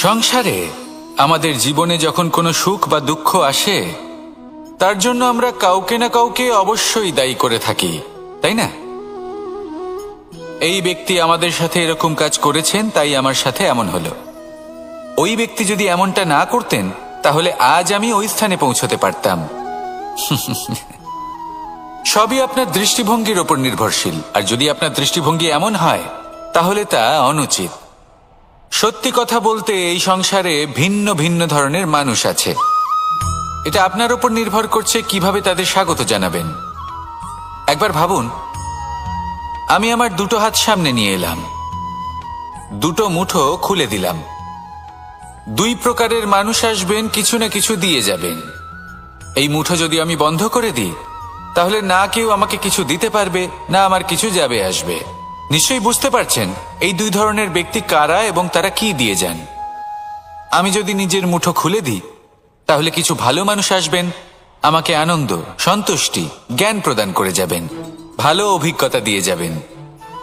সংসারে আমাদের জীবনে যখন কোনো সুখ বা দুঃখ আসে, তার জন্য আমরা কাউকে না কাউকে অবশ্যই দায়ী করে থাকি, তাই না? এই ব্যক্তি আমাদের সাথে এরকম কাজ করেছেন, তাই আমার সাথে এমন হলো। ওই ব্যক্তি যদি এমনটা না করতেন, তাহলে আজ আমি ওই স্থানে পৌঁছতে পারতাম। সবই আপনার দৃষ্টিভঙ্গির ওপর নির্ভরশীল, আর যদি আপনার দৃষ্টিভঙ্গি এমন হয়, তাহলে তা অনুচিত। সত্যি কথা বলতে, এই সংসারে ভিন্ন ভিন্ন ধরনের মানুষ আছে। এটা আপনার উপর নির্ভর করছে কিভাবে তাদের স্বাগত জানাবেন। একবার ভাবুন, আমি আমার দুটো হাত সামনে নিয়ে এলাম, দুটো মুঠো খুলে দিলাম। দুই প্রকারের মানুষ আসবেন, কিছু না কিছু দিয়ে যাবেন। এই মুঠো যদি আমি বন্ধ করে দিই, তাহলে না কেউ আমাকে কিছু দিতে পারবে, না আমার কিছু যাবে আসবে। নিশ্চয়ই বুঝতে পারছেন এই দুই ধরনের ব্যক্তি কারা এবং তারা কি দিয়ে যান। আমি যদি নিজের মুঠো খুলে দিই, তাহলে কিছু ভালো মানুষ আসবেন, আমাকে আনন্দ, সন্তুষ্টি, জ্ঞান প্রদান করে যাবেন, ভালো অভিজ্ঞতা দিয়ে যাবেন।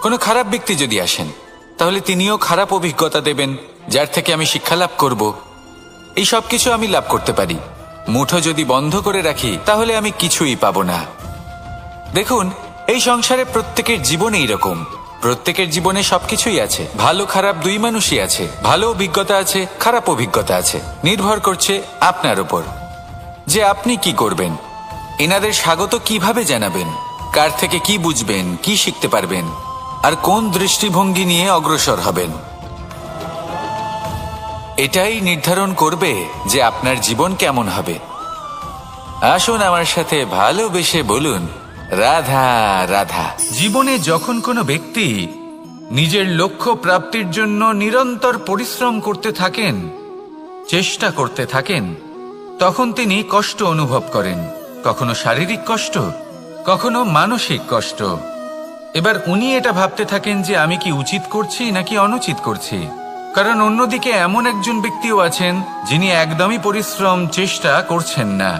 কোনো খারাপ ব্যক্তি যদি আসেন, তাহলে তিনিও খারাপ অভিজ্ঞতা দেবেন, যার থেকে আমি শিক্ষা লাভ করব। এই সব কিছু আমি লাভ করতে পারি। মুঠো যদি বন্ধ করে রাখি, তাহলে আমি কিছুই পাবো না। দেখুন, এই সংসারে প্রত্যেকের জীবনে এরকম। প্রত্যেকের জীবনে সবকিছুই আছে, ভালো খারাপ দুই মানুষই আছে। ভালো অভিজ্ঞতা আছে, খারাপ অভিজ্ঞতা আছে। নির্ভর করছে আপনার উপর যে আপনি কি করবেন, এনাদের স্বাগত কিভাবে জানাবেন, কার থেকে কি বুঝবেন, কি শিখতে পারবেন, আর কোন দৃষ্টিভঙ্গি নিয়ে অগ্রসর হবেন। এটাই নির্ধারণ করবে যে আপনার জীবন কেমন হবে। আসুন আমার সাথে ভালোবেসে বলুন, রাধা রাধা। জীবনে যখন কোনো ব্যক্তি নিজের লক্ষ্য প্রাপ্তির জন্য নিরন্তর পরিশ্রম করতে থাকেন, চেষ্টা করতে থাকেন, তখন তিনি কষ্ট অনুভব করেন। কখনো শারীরিক কষ্ট, কখনো মানসিক কষ্ট। এবার উনি এটা ভাবতে থাকেন যে আমি কি উচিত করছি নাকি অনুচিত করছি। কারণ অন্যদিকে এমন একজন ব্যক্তিও আছেন যিনি একদমই পরিশ্রম, চেষ্টা করছেন না।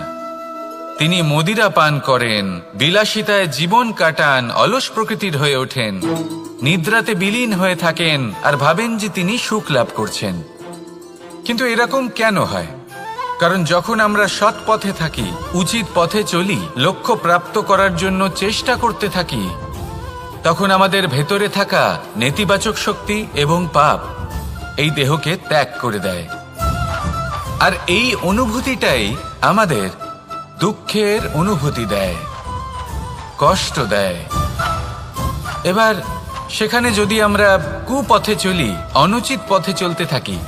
তিনি মদিরা পান করেন, বিলাসিতায় জীবন কাটান, অলস প্রকৃতির হয়ে ওঠেন, নিদ্রাতে বিলীন হয়ে থাকেন আর ভাবেন যে তিনি সুখ লাভ করছেন। কিন্তু এরকম কেন হয়? কারণ যখন আমরা সৎ পথে থাকি, উচিত পথে চলি, লক্ষ্য প্রাপ্ত করার জন্য চেষ্টা করতে থাকি, তখন আমাদের ভেতরে থাকা নেতিবাচক শক্তি এবং পাপ এই দেহকে ত্যাগ করে দেয়। আর এই অনুভূতিটাই আমাদের দুঃখের অনুভূতি দেয়, কষ্ট দেয়। এবার সেখানে যদি আমরা কুপথে চলি, অনুচিত পথে চলতে থাকি,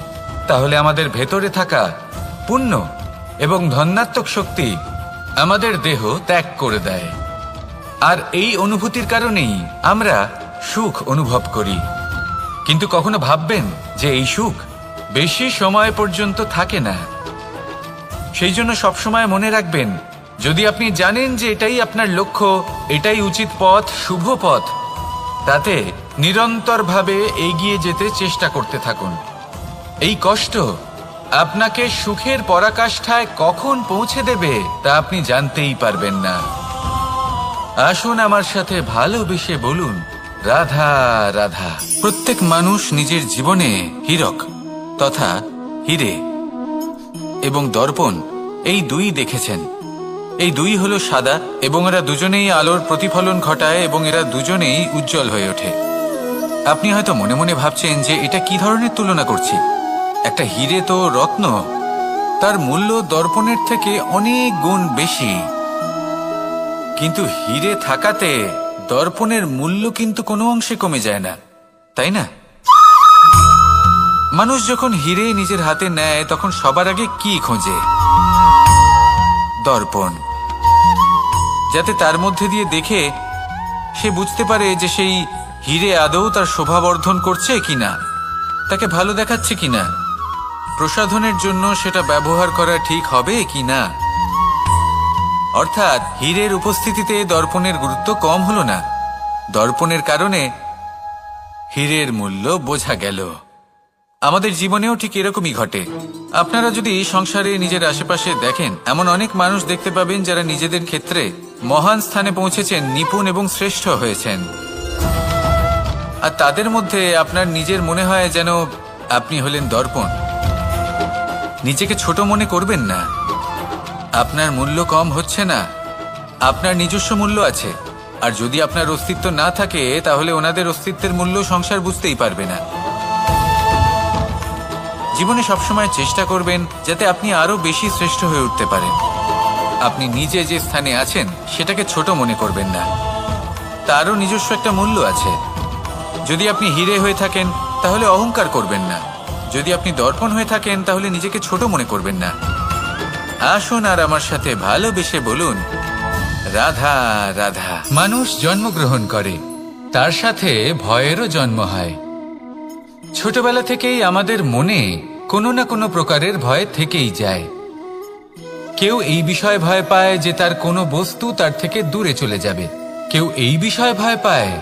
তাহলে আমাদের ভেতরে থাকা পুণ্য এবং ধনাত্মক শক্তি আমাদের দেহ ত্যাগ করে দেয়। আর এই অনুভূতির কারণেই আমরা সুখ অনুভব করি। কিন্তু কখনো ভাববেন যে এই সুখ বেশি সময় পর্যন্ত থাকে না। সেই জন্য সবসময় মনে রাখবেন, যদি আপনি জানেন যে এটাই আপনার লক্ষ্য, এটাই উচিত পথ, শুভ পথ, তাতে নিরন্তরভাবে এগিয়ে যেতে চেষ্টা করতে থাকুন। এই কষ্ট আপনাকে সুখের পরাকাষ্ঠায় কখন পৌঁছে দেবে তা আপনি জানতেই পারবেন না। আসুন আমার সাথে ভালোবেসে বলুন, রাধা রাধা। প্রত্যেক মানুষ নিজের জীবনে হীরক তথা হীরে এবং দর্পণ এই দুই দেখেছেন। এই দুই হলো সাদা এবং এরা দুজনেই আলোর প্রতিফলন ঘটায় এবং এরা দুজনেই উজ্জ্বল হয়ে ওঠে। আপনি হয়তো মনে মনে ভাবছেন যে এটা কি ধরনের তুলনা করছি। একটা হীরে তো রত্ন, তার মূল্য দর্পণের থেকে অনেক গুণ বেশি। কিন্তু হীরে থাকাতে দর্পণের মূল্য কিন্তু কোনো অংশে কমে যায় না, তাই না? মানুষ যখন হীরে নিজের হাতে নেয়, তখন সবার আগে কি খোঁজে? দর্পণ, যাতে তার মধ্যে দিয়ে দেখে সে বুঝতে পারে যে সেই হীরে আদৌ তার শোভাবর্ধন করছে কিনা, তাকে ভালো দেখাচ্ছে কিনা, প্রসাধনের জন্য সেটা ব্যবহার করা ঠিক হবে কিনা। অর্থাৎ হীরের উপস্থিতিতে দর্পণের গুরুত্ব কম হলো না। দর্পণের কারণে হীরের মূল্য বোঝা গেল। আমাদের জীবনেও ঠিক এরকমই ঘটে। আপনারা যদি সংসারে নিজের আশেপাশে দেখেন, এমন অনেক মানুষ দেখতে পাবেন যারা নিজেদের ক্ষেত্রে মহান স্থানে পৌঁছেছেন, নিপুণ এবং শ্রেষ্ঠ হয়েছেন। আর তাদের মধ্যে আপনার নিজের মনে হয় যেন আপনি হলেন দর্পণ। নিজেকে ছোট মনে করবেন না। আপনার মূল্য কম হচ্ছে না, আপনার নিজস্ব মূল্য আছে। আর যদি আপনার অস্তিত্ব না থাকে তাহলে ওনাদের অস্তিত্বের মূল্য সংসার বুঝতেই পারবে না। জীবনে সবসময় চেষ্টা করবেন যাতে আপনি আরো বেশি শ্রেষ্ঠ হয়ে উঠতে পারেন। আপনি নিজে যে স্থানে আছেন সেটাকে ছোট মনে করবেন না, তারও নিজস্ব একটা মূল্য আছে। যদি আপনি হিরে হয়ে থাকেন তাহলে অহংকার করবেন না, যদি আপনি দর্পণ হয়ে থাকেন তাহলে নিজেকে ছোট মনে করবেন না। আসুন আর আমার সাথে ভালোবেসে বলুন, রাধা রাধা। মানুষ জন্মগ্রহণ করে, তার সাথে ভয়েরও জন্ম হয়। ছোটবেলা থেকেই আমাদের মনে কোনো না কোনো প্রকারের ভয় থেকেই যায়। কেউ এই বিষয়ে ভয় পায় যে তার কোনো বস্তু তার থেকে দূরে চলে যাবে, কেউ এই বিষয়ে ভয় পায়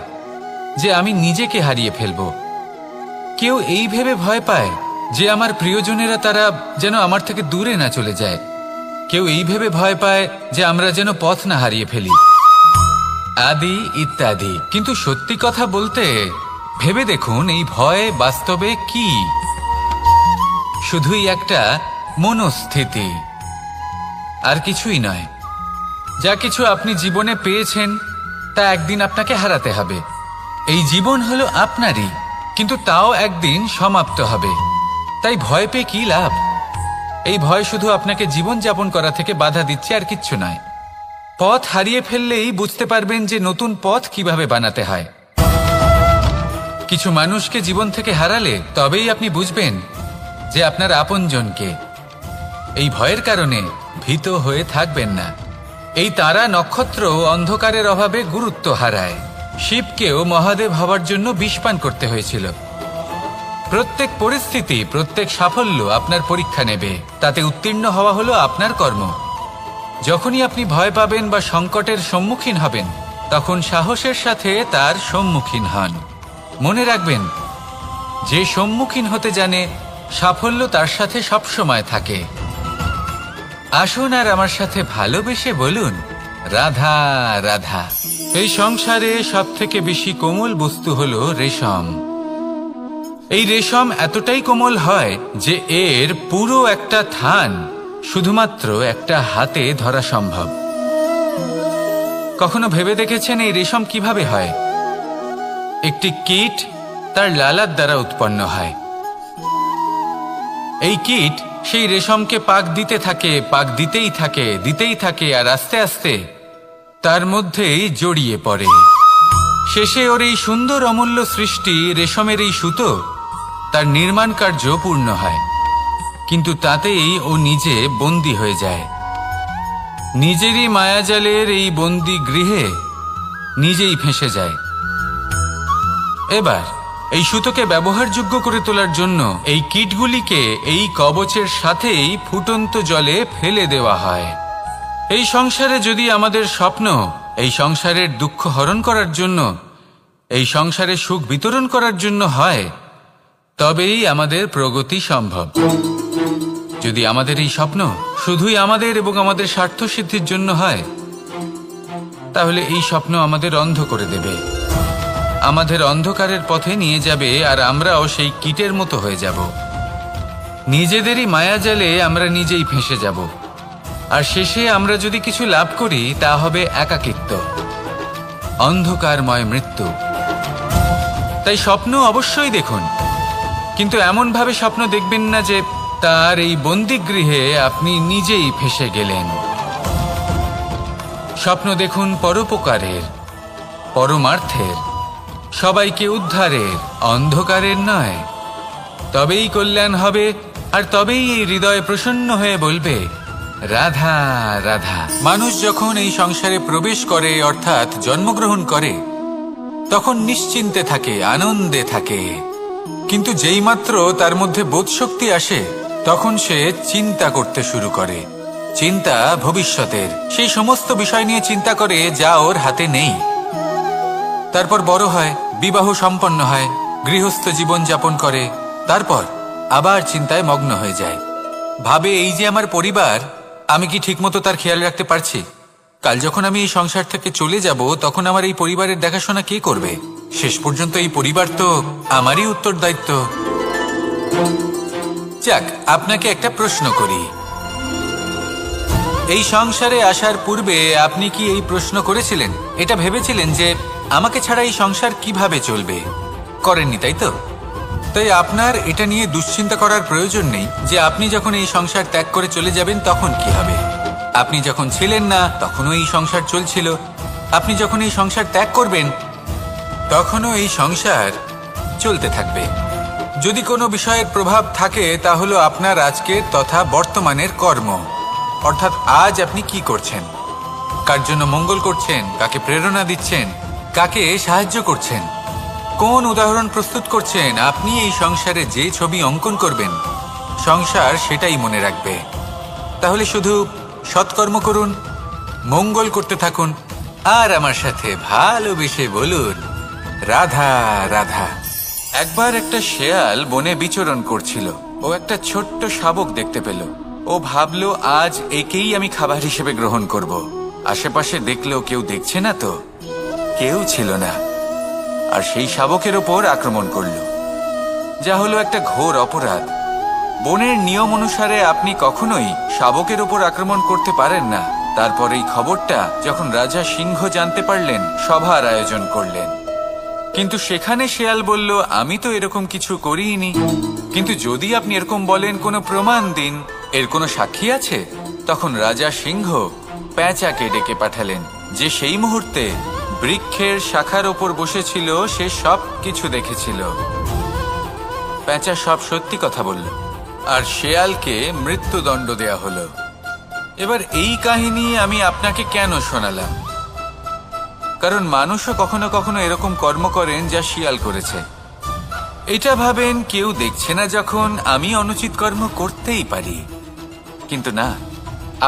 যে আমি নিজেকে হারিয়ে ফেলব, কেউ এই ভেবে ভয় পায় যে আমার প্রিয়জনেরা তারা যেন আমার থেকে দূরে না চলে যায়, কেউ এই ভেবে ভয় পায় যে আমরা যেন পথ না হারিয়ে ফেলি, আদি ইত্যাদি। কিন্তু সত্যি কথা বলতে ভেবে দেখুন, এই ভয় বাস্তবে কি? শুধুই একটা মনস্থিতি, আর কিছুই নয়। যা কিছু আপনি জীবনে পেয়েছেন তা একদিন আপনাকে হারাতে হবে। এই জীবন হলো আপনারই, কিন্তু তাও একদিন সমাপ্ত হবে। তাই ভয় পেয়ে কি লাভ? এই ভয় শুধু আপনাকে জীবন যাপন করা থেকে বাধা দিচ্ছে, আর কিচ্ছু নয়। পথ হারিয়ে ফেললেই বুঝতে পারবেন যে নতুন পথ কিভাবে বানাতে হয়। কিছু মানুষকে জীবন থেকে হারালে তবেই আপনি বুঝবেন যে আপনার আপনজনকে। এই ভয়ের কারণে ভীত হয়ে থাকবেন না। এই তারা নক্ষত্র অন্ধকারের অভাবে গুরুত্ব হারায়। শিবকেও মহাদেব হওয়ার জন্য বিষ পান করতে হয়েছিল। প্রত্যেক পরিস্থিতি, প্রত্যেক সাফল্য আপনার পরীক্ষা নেবে, তাতে উত্তীর্ণ হওয়া হলো আপনার কর্ম। যখনই আপনি ভয় পাবেন বা সংকটের সম্মুখীন হবেন, তখন সাহসের সাথে তার সম্মুখীন হন। মনে রাখবেন, যে সম্মুখীন হতে জানে সাফল্য তার সাথে সবসময় থাকে। আসুন আর আমার সাথে ভালোবেসে বলুন, রাধা রাধা। এই সংসারে সব থেকে বেশি কোমল বস্তু হলো রেশম। এই রেশম এতটাই কোমল হয় যে এর পুরো একটা থান শুধুমাত্র একটা হাতে ধরা সম্ভব। কখনো ভেবে দেখেছেন এই রেশম কিভাবে হয়? একটি কীট তার লালার দ্বারা উৎপন্ন হয়। এই কীট সেই রেশমকে পাক দিতে থাকে, পাক দিতেই থাকে, দিতেই থাকে, আর আস্তে আস্তে তার মধ্যেই জড়িয়ে পড়ে। শেষে ওর এই সুন্দর অমূল্য সৃষ্টি রেশমের এই সুতো, তার নির্মাণ কার্য পূর্ণ হয়। কিন্তু তাতেই ও নিজে বন্দী হয়ে যায়। নিজেরই মায়াজালের এই বন্দী গৃহে নিজেই ফেঁসে যায়। এবার এই সুতোকে ব্যবহারযোগ্য করে তোলার জন্য এই কীটগুলিকে এই কবচের সাথেই ফুটন্ত জলে ফেলে দেওয়া হয়। এই সংসারে যদি আমাদের স্বপ্ন এই সংসারের দুঃখ হরণ করার জন্য, এই সংসারে সুখ বিতরণ করার জন্য হয়, তবেই আমাদের প্রগতি সম্ভব। যদি আমাদের এই স্বপ্ন শুধুই আমাদের এবং আমাদের স্বার্থ সিদ্ধির জন্য হয়, তাহলে এই স্বপ্ন আমাদের অন্ধ করে দেবে, আমাদের অন্ধকারের পথে নিয়ে যাবে, আর আমরাও সেই কীটের মতো হয়ে যাব। নিজেদেরই মায়াজালে আমরা নিজেই ফেঁসে যাব, আর শেষে আমরা যদি কিছু লাভ করি তা হবে একাকিত্ব, অন্ধকারময় মৃত্যু। তাই স্বপ্ন অবশ্যই দেখুন, কিন্তু এমনভাবে স্বপ্ন দেখবেন না যে তার এই বন্দিগৃহে আপনি নিজেই ফেঁসে গেলেন। স্বপ্ন দেখুন পরোপকারের, পরমার্থের, সবাইকে উদ্ধারের, অন্ধকারের নয়। তবেই কল্যাণ হবে, আর তবেই এই হৃদয় প্রসন্ন হয়ে বলবে, রাধা রাধা। মানুষ যখন এই সংসারে প্রবেশ করে, অর্থাৎ জন্মগ্রহণ করে, তখন নিশ্চিন্তে থাকে, আনন্দে থাকে। কিন্তু যেই মাত্র তার মধ্যে বোধশক্তি আসে, তখন সে চিন্তা করতে শুরু করে। চিন্তা ভবিষ্যতের, সেই সমস্ত বিষয় নিয়ে চিন্তা করে যা ওর হাতে নেই। তারপর বড় হয়, বিবাহ সম্পন্ন হয়, গৃহস্থ জীবন যাপন করে, তারপর আবার চিন্তায় মগ্ন হয়ে যায়। ভাবে, এই যে আমার পরিবার, আমি কি ঠিকমতো তার খেয়াল রাখতে পারছি? কাল যখন আমি এই সংসার থেকে চলে যাব, তখন আমার এই পরিবারের দেখাশোনা কে করবে? শেষ পর্যন্ত এই পরিবার তো আমারই উত্তরদায়িত্ব। যাক, আপনাকে একটা প্রশ্ন করি। এই সংসারে আসার পূর্বে আপনি কি এই প্রশ্ন করেছিলেন, এটা ভেবেছিলেন যে আমাকে ছাড়া এই সংসার কিভাবে চলবে? করেননি, তাই তো? তাই আপনার এটা নিয়ে দুশ্চিন্তা করার প্রয়োজন নেই যে আপনি যখন এই সংসার ত্যাগ করে চলে যাবেন তখন কি হবে। আপনি যখন ছিলেন না তখনও এই সংসার চলছিল, আপনি যখন এই সংসার ত্যাগ করবেন তখনও এই সংসার চলতে থাকবে। যদি কোনো বিষয়ের প্রভাব থাকে তা হলো আপনার আজকের তথা বর্তমানের কর্ম, অর্থাৎ আজ আপনি কি করছেন, কার জন্য মঙ্গল করছেন, কাকে প্রেরণা দিচ্ছেন, কাকে সাহায্য করছেন, কোন উদাহরণ প্রস্তুত করছেন। আপনি এই সংসারে যে ছবি অঙ্কন করবেন সংসার সেটাই মনে রাখবে। তাহলে শুধু সৎকর্ম করুন, মঙ্গল করতে থাকুন, আর আমার সাথে ভালোবেসে বলুন রাধা রাধা। একবার একটা শেয়াল বনে বিচরণ করছিল। ও একটা ছোট্ট শাবক দেখতে পেল। ও ভাবলো আজ একেই আমি খাবার হিসেবে গ্রহণ করব। আশেপাশে দেখলেও কেউ দেখছে না তো, কেউ ছিল না, আর সেই শাবকের ওপর আক্রমণ করলো, যা হলো একটা ঘোর অপরাধ। বনের নিয়ম অনুসারে আপনি কখনোই শাবকের ওপর আক্রমণ করতে পারেন না। তারপর এই খবরটা যখন রাজা সিংহ জানতে পারলেন, সভার আয়োজন করলেন। কিন্তু সেখানে শেয়াল বলল, আমি তো এরকম কিছু করিনি। কিন্তু যদি আপনি এরকম বলেন, কোনো প্রমাণ দিন, এর কোনো সাক্ষী আছে? তখন রাজা সিংহ পেঁচাকে ডেকে পাঠালেন, যে সেই মুহূর্তে বৃক্ষের শাখার ওপর বসেছিল, সে সব কিছু দেখেছিল। পেঁচা সব সত্যি কথা বলল, আর শেয়ালকে মৃত্যুদণ্ড দেয়া হলো। এবার এই কাহিনী আমি আপনাকে কেন শোনালাম? কারণ মানুষও কখনো কখনো এরকম কর্ম করেন যা শিয়াল করেছে। এটা ভাবেন কেউ দেখছে না, যখন আমি অনুচিত কর্ম করতেই পারি। কিন্তু না,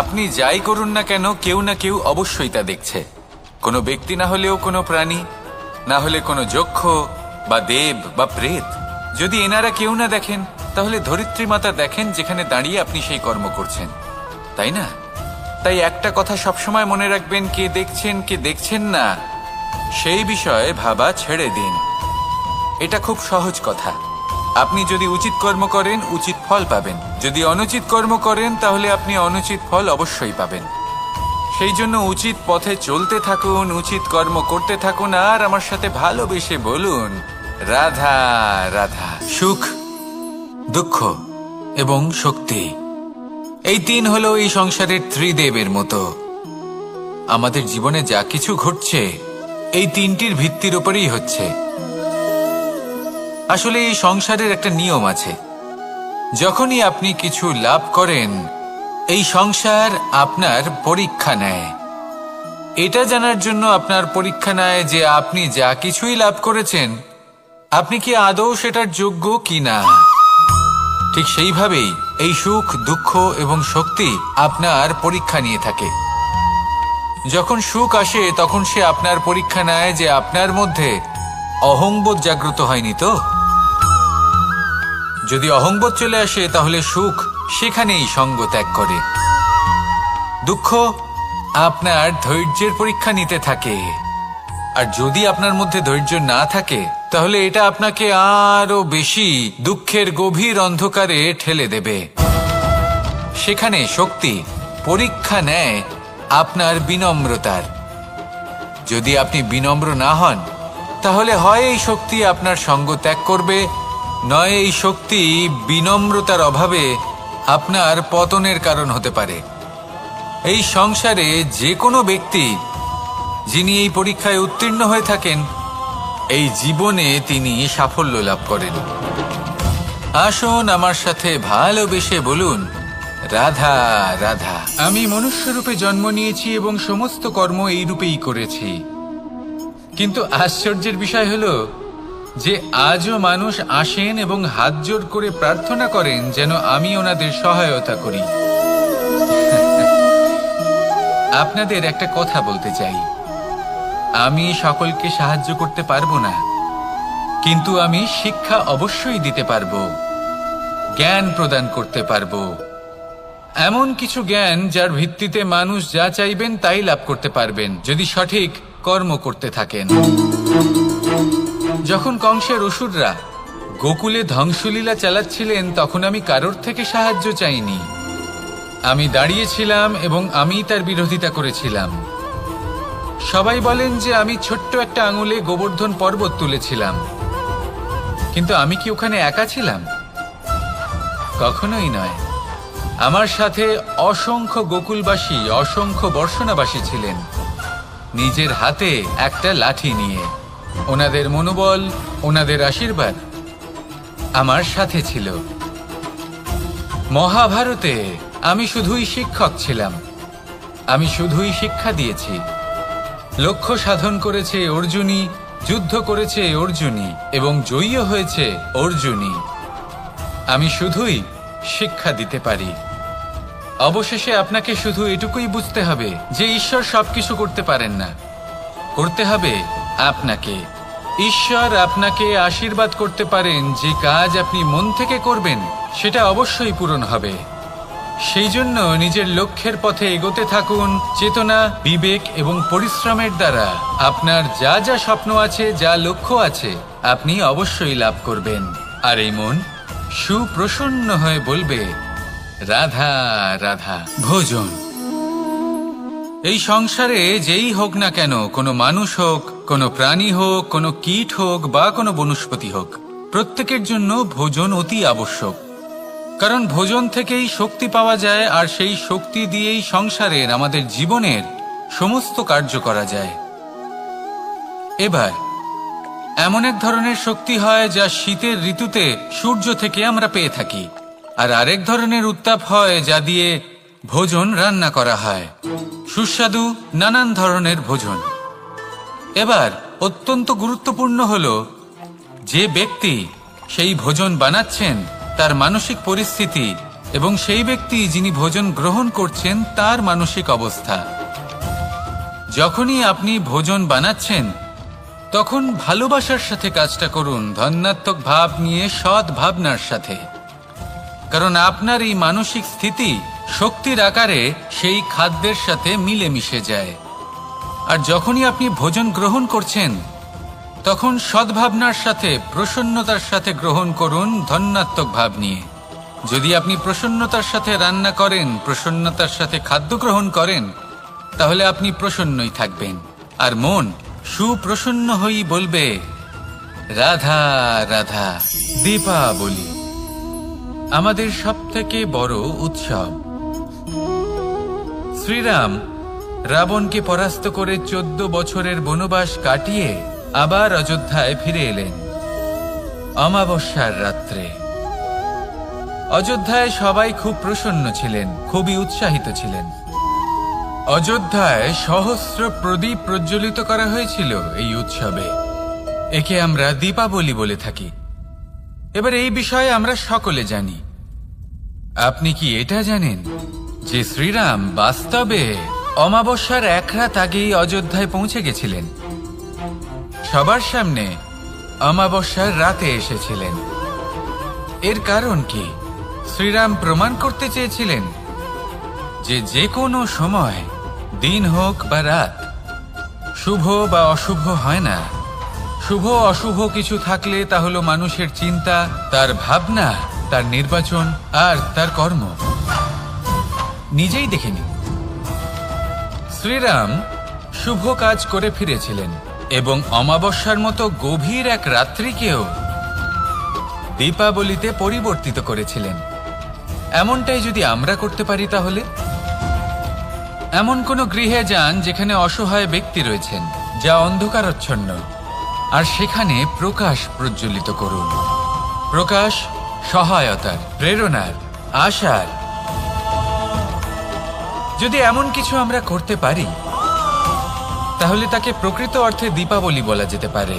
আপনি যাই করুন না কেন, কেউ না কেউ অবশ্যই তা দেখছে। কোনো ব্যক্তি না হলেও কোনো প্রাণী, না হলে কোনো যক্ষ বা দেব বা প্রেত। যদি এনারা কেউ না দেখেন, তাহলে ধরিত্রী মাতা দেখেন, যেখানে দাঁড়িয়ে আপনি সেই কর্ম করছেন, তাই না? তাই একটা কথা সবসময় মনে রাখবেন, কে দেখছেন কে দেখছেন না সেই বিষয়ে ভাবা ছেড়ে দিন। এটা খুব সহজ কথা। আপনি যদি উচিত কর্ম করেন, উচিত ফল পাবেন। যদি অনুচিত কর্ম করেন, তাহলে আপনি অনুচিত ফল অবশ্যই পাবেন। সেই জন্য উচিত পথে চলতে থাকুন, উচিত কর্ম করতে থাকুন, আর আমার সাথে ভালোবেসে বলুন রাধা রাধা। সুখ, দুঃখ এবং শক্তি, এই তিন হলো এই সংসারের ত্রিদেবের মতো। আমাদের জীবনে যা কিছু ঘটছে এই তিনটির ভিত্তির উপরেই হচ্ছে। আসলে এই সংসারের একটা নিয়ম আছে, যখনই আপনি কিছু লাভ করেন, এই সংসার আপনার পরীক্ষা নেয়। এটা জানার জন্য আপনার পরীক্ষা নেয় যে আপনি যা কিছুই লাভ করেছেন, আপনি কি আদৌ সেটার যোগ্য কিনা। ঠিক সেইভাবেই এই সুখ, দুঃখ এবং শক্তি আপনার পরীক্ষা নিয়ে থাকে। যখন সুখ আসে তখন সে আপনার পরীক্ষা নেয় যে আপনার মধ্যে অহংবোধ জাগ্রত হয়নি তো। যদি অহংবোধ চলে আসে তাহলে সুখ সেখানেই সঙ্গ ত্যাগ করে। দুঃখ আপনার ধৈর্যের পরীক্ষা নিতে থাকে, আর যদি আপনার মধ্যে ধৈর্য না থাকে তাহলে এটা আপনাকে আরো বেশি দুঃখের গভীর অন্ধকারে ঠেলে দেবে। সেখানে শক্তি পরীক্ষা নেয় আপনার বিনম্রতার। যদি আপনি বিনম্র না হন, তাহলে হয় এই শক্তি আপনার সঙ্গ ত্যাগ করবে, নয় এই শক্তি বিনম্রতার অভাবে আপনার পতনের কারণ হতে পারে। এই সংসারে যে কোনো ব্যক্তি যিনি এই পরীক্ষায় উত্তীর্ণ হয়ে থাকেন, এই জীবনে তিনি সাফল্য লাভ করেন। আসুন আমার সাথে ভালোবেসে বলুন রাধা রাধা। আমি মনুষ্য রূপে জন্ম নিয়েছি এবং সমস্ত কর্ম এই রূপেই করেছি। কিন্তু আশ্চর্যের বিষয় হলো যে আজও মানুষ আসেন এবং হাত জোড় করে প্রার্থনা করেন যেন আমি ওনাদের সহায়তা করি। আপনাদের একটা কথা বলতে চাই, আমি সকলকে সাহায্য করতে পারবো না, কিন্তু আমি শিক্ষা অবশ্যই দিতে পারবো, জ্ঞান প্রদান করতে পারবো। এমন কিছু জ্ঞান যার ভিত্তিতে মানুষ যা চাইবেন তাই লাভ করতে পারবেন, যদি সঠিক কর্ম করতে থাকেন। যখন কংসের অসুররা গোকুলে ধ্বংসলীলা চালাচ্ছিলেন তখন আমি কারোর থেকে সাহায্য চাইনি। আমি দাঁড়িয়েছিলাম এবং আমি তার বিরোধিতা করেছিলাম। সবাই বলেন যে আমি ছোট্ট একটা আঙুলে গোবর্ধন পর্বত তুলেছিলাম, কিন্তু আমি কি ওখানে একা ছিলাম? কখনোই নয়। আমার সাথে অসংখ্য গোকুলবাসী, অসংখ্য বর্ষণাবাসী ছিলেন, নিজের হাতে একটা লাঠি নিয়ে। ওনাদের মনোবল, ওনাদের আশীর্বাদ আমার সাথে ছিল। মহাভারতে আমি শুধুই শিক্ষক ছিলাম, আমি শুধুই শিক্ষা দিয়েছি। লক্ষ্য সাধন করেছে অর্জুনই, যুদ্ধ করেছে অর্জুনই এবং জয়ী হয়েছে অর্জুনই। আমি শুধুই শিক্ষা দিতে পারি। অবশেষে আপনাকে শুধু এটুকুই বুঝতে হবে যে ঈশ্বর সবকিছু করতে পারেন না, করতে হবে আপনাকে। ঈশ্বর আপনাকে আশীর্বাদ করতে পারেন যে কাজ আপনি মন থেকে করবেন সেটা অবশ্যই পূরণ হবে। সেই জন্য নিজের লক্ষ্যের পথে এগোতে থাকুন। চেতনা, বিবেক এবং পরিশ্রমের দ্বারা আপনার যা যা স্বপ্ন আছে, যা লক্ষ্য আছে, আপনি অবশ্যই লাভ করবেন। আর এই মন সুপ্রসন্ন হয়ে বলবে, রাধা রাধা। ভোজন। এই সংসারে যেই হোক না কেন, কোনো মানুষ হোক, কোনো প্রাণী হোক, কোনো কীট হোক বা কোনো বনস্পতি হোক, প্রত্যেকের জন্য ভোজন অতি আবশ্যক। কারণ ভোজন থেকেই শক্তি পাওয়া যায়, আর সেই শক্তি দিয়েই সংসারের, আমাদের জীবনের সমস্ত কার্য করা যায়। এবার এমন এক ধরনের শক্তি হয় যা শীতের ঋতুতে সূর্য থেকে আমরা পেয়ে থাকি, আর আরেক ধরনের উত্তাপ হয় যা দিয়ে ভোজন রান্না করা হয়, সুস্বাদু নানান ধরনের ভোজন। এবার অত্যন্ত গুরুত্বপূর্ণ হলো যে ব্যক্তি সেই ভোজন বানাচ্ছেন তার মানসিক পরিস্থিতি এবং সেই ব্যক্তি যিনি ভোজন গ্রহণ করছেন তার মানসিক অবস্থা। যখনই আপনি ভোজন বানাচ্ছেন তখন ভালোবাসার সাথে কাজটা করুন, ধন্যাত্মক ভাব নিয়ে, সৎ ভাবনার সাথে। কারণ আপনার এই মানসিক স্থিতি শক্তির আকারে সেই খাদ্যের সাথে মিলে মিশে যায়। আর যখনই আপনি ভোজন গ্রহণ করছেন তখন সদ্ভাবনার সাথে, প্রসন্নতার সাথে গ্রহণ করুন, ধন্যাত্মক ভাব নিয়ে। যদি আপনি প্রসন্নতার সাথে রান্না করেন, প্রসন্নতার সাথে খাদ্য গ্রহণ করেন, তাহলে আপনি প্রসন্নই থাকবেন। আর মন সুপ্রসন্ন হয়েই বলবে, রাধা রাধা। দীপাবলি আমাদের সবথেকে বড় উৎসব। শ্রীরাম রাবণকে পরাস্ত করে 14 বছরের বনবাস কাটিয়ে আবার অযোধ্যায় ফিরে এলেন অমাবস্যার রাত্রে। অযোধ্যায় সবাই খুব প্রসন্ন ছিলেন, খুবই উৎসাহিত ছিলেন। অযোধ্যায় সহস্র প্রদীপ প্রজ্বলিত করা হয়েছিল এই উৎসবে। একে আমরা দীপাবলি বলে থাকি। এবার এই বিষয়ে আমরা সকলে জানি। আপনি কি এটা জানেন যে শ্রীরাম বাস্তবে অমাবস্যার এক রাত আগেই অযোধ্যায় পৌঁছে গেছিলেন? সবার সামনে অমাবস্যার রাতে এসেছিলেন। এর কারণ কি? শ্রীরাম প্রমাণ করতে চেয়েছিলেন যে যে কোনো সময়, দিন হোক বা রাত, শুভ বা অশুভ হয় না। শুভ অশুভ কিছু থাকলে তা হলো মানুষের চিন্তা, তার ভাবনা, তার নির্বাচন আর তার কর্ম। নিজেই দেখে নিন, শ্রীরাম শুভ কাজ করে ফিরেছিলেন এবং অমাবস্যার মতো গভীর এক রাত্রিকেও দীপাবলিতে পরিবর্তিত করেছিলেন। এমনটাই যদি আমরা করতে পারি, তাহলে এমন কোনো গৃহে যান যেখানে অসহায় ব্যক্তি রয়েছেন, যা অন্ধকারাচ্ছন্ন, আর সেখানে প্রকাশ প্রজ্বলিত করুন। প্রকাশ সহায়তার, প্রেরণার, আশার। যদি এমন কিছু আমরা করতে পারি তাহলে তাকে প্রকৃত অর্থে দীপাবলি বলা যেতে পারে।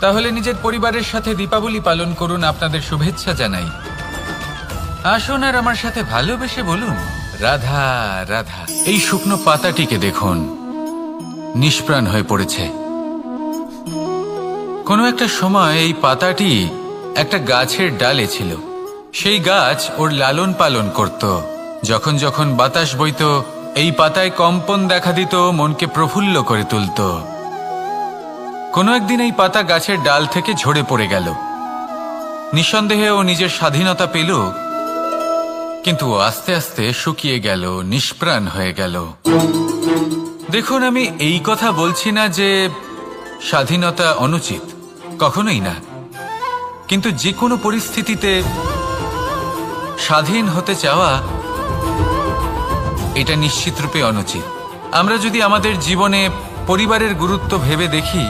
তাহলে নিজের পরিবারের সাথে দীপাবলি পালন করুন। আপনাদের শুভেচ্ছা জানাই। আসুন আর আমার সাথে ভালোবেসে বলুন, রাধা রাধা। এই শুকনো পাতাটিকে দেখুন, নিষ্প্রাণ হয়ে পড়েছে। কোনো একটা সময় এই পাতাটি একটা গাছের ডালে ছিল। সেই গাছ ওর লালন পালন করত। যখন যখন বাতাস বইত, এই পাতায় কম্পন দেখা দিত, মনকে প্রফুল্ল করে তুলত। কোনো একদিন এই পাতা গাছের ডাল থেকে ঝরে পড়ে গেল। নিঃসন্দেহে ও নিজের স্বাধীনতা পেল, কিন্তু আস্তে আস্তে শুকিয়ে গেল, নিষ্প্রাণ হয়ে গেল। দেখুন, আমি এই কথা বলছি না যে স্বাধীনতা অনুচিত, কখনোই না। কিন্তু যে কোনো পরিস্থিতিতে স্বাধীন হতে চাওয়া এটা নিশ্চিতরূপে অনুচিত। আমরা যদি আমাদের জীবনে পরিবারের গুরুত্ব ভেবে দেখি,